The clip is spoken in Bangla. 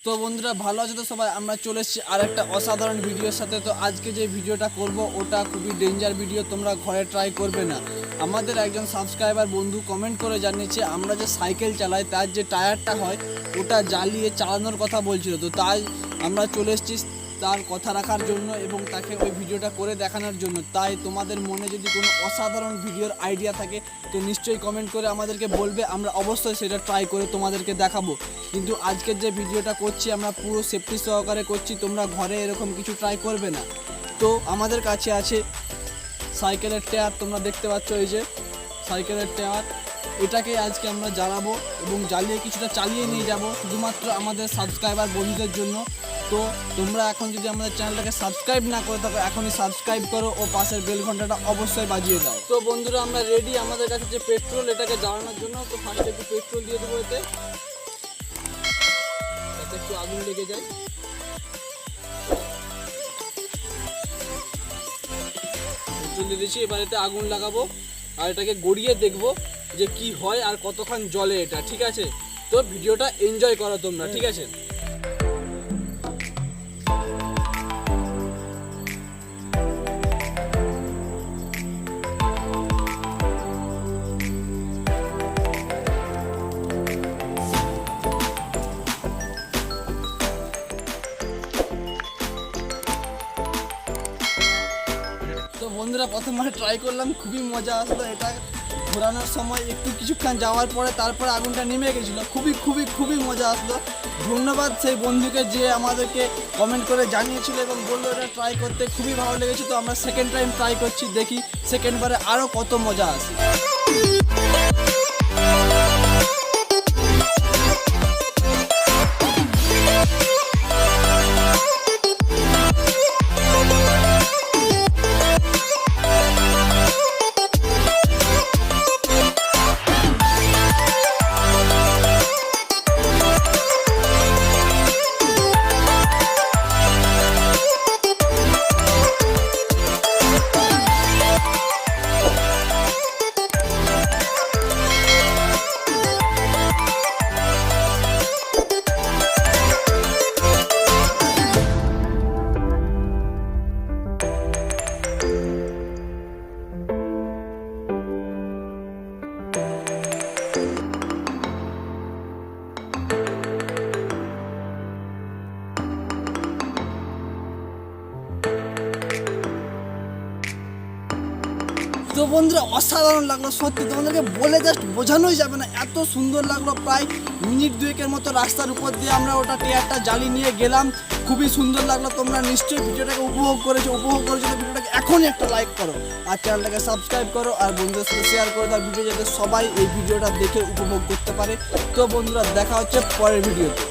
তো বন্ধুরা ভালো আছে তো সবাই, আমরা চলে এসেছি আর একটা অসাধারণ ভিডিওর সাথে। তো আজকে যে ভিডিওটা করব ওটা খুবই ডেঞ্জার ভিডিও, তোমরা ঘরে ট্রাই করবে না। আমাদের একজন সাবস্ক্রাইবার বন্ধু কমেন্ট করে জানিয়েছে আমরা যে সাইকেল চালাই তার যে টায়ারটা হয় ওটা জ্বালিয়ে চালানোর কথা বলছিল। তো তাই আমরা চলে এসেছি তার কথা রাখার জন্য এবং তাকে ওই ভিডিওটা করে দেখানোর জন্য। তাই তোমাদের মনে যদি কোনো অসাধারণ ভিডিওর আইডিয়া থাকে তো নিশ্চয়ই কমেন্ট করে আমাদেরকে বলবে, আমরা অবশ্যই সেটা ট্রাই করে তোমাদেরকে দেখাবো। কিন্তু আজকের যে ভিডিওটা করছি আমরা পুরো সেফটি সহকারে করছি, তোমরা ঘরে এরকম কিছু ট্রাই করবে না। তো আমাদের কাছে আছে সাইকেলের টায়ার, তোমরা দেখতে পাচ্ছ এই যে সাইকেলের টায়ার, এটাকে আজকে আমরা জ্বালাবো এবং জ্বালিয়ে কিছুটা চালিয়ে নিয়ে যাব শুধুমাত্র আমাদের সাবস্ক্রাইবার বন্ধুদের জন্য। তো তোমরা এখন যদি আমাদের চ্যানেলটাকে সাবস্ক্রাইব না করে থাকো এখনই সাবস্ক্রাইব করো ও পাশের বেল ঘন্টাটা অবশ্যই বাজিয়ে দাও। তো বন্ধুরা আমরা রেডি, আমাদের কাছে যে পেট্রোল এটাকে জ্বালানোর জন্য। তো ফার্স্টে একটু পেট্রোল দিয়ে দেবো, এতে একটু আগুন লেগে যায়। পেট্রোল দিয়ে দিচ্ছি, এবার এতে আগুন লাগাবো আর এটাকে গড়িয়ে দেখবো যে কি হয় আর কতক্ষণ জ্বলে এটা, ঠিক আছে? তো ভিডিওটা এনজয় করো তোমরা, ঠিক আছে? তো বন্ধুরা প্রথমবার ট্রাই করলাম, খুবই মজা আসলো। এটা ঘোরানোর সময় একটু কিছুক্ষণ যাওয়ার পরে তারপরে আগুনটা নেমে গেছিলো, খুবই মজা আসলো। ধন্যবাদ সেই বন্ধুকে যে আমাদেরকে কমেন্ট করে জানিয়েছিল এবং বললো এটা ট্রাই করতে, খুবই ভালো লেগেছে। তো আমরা সেকেন্ড টাইম ট্রাই করছি, দেখি সেকেন্ডবারে আরও কত মজা আসে। তো বন্ধুরা অসাধারণ লাগলো সত্যি, তোমাদেরকে বলে জাস্ট বোঝানোই যাবে না, এত সুন্দর লাগলো। প্রায় মিনিট দুয়েকের মতো রাস্তার উপর দিয়ে আমরা ওটা টায়ারটা জ্বালিয়ে নিয়ে গেলাম, খুবই সুন্দর লাগলো। তোমরা নিশ্চয়ই ভিডিওটাকে উপভোগ করেছো ভিডিওটাকে এখনই একটা লাইক করো আর চ্যানেলটাকে সাবস্ক্রাইব করো আর বন্ধুদের সাথে শেয়ার করে দাও ভিডিও, যাতে সবাই এই ভিডিওটা দেখে উপভোগ করতে পারে। তো বন্ধুরা দেখা হচ্ছে পরের ভিডিওতে।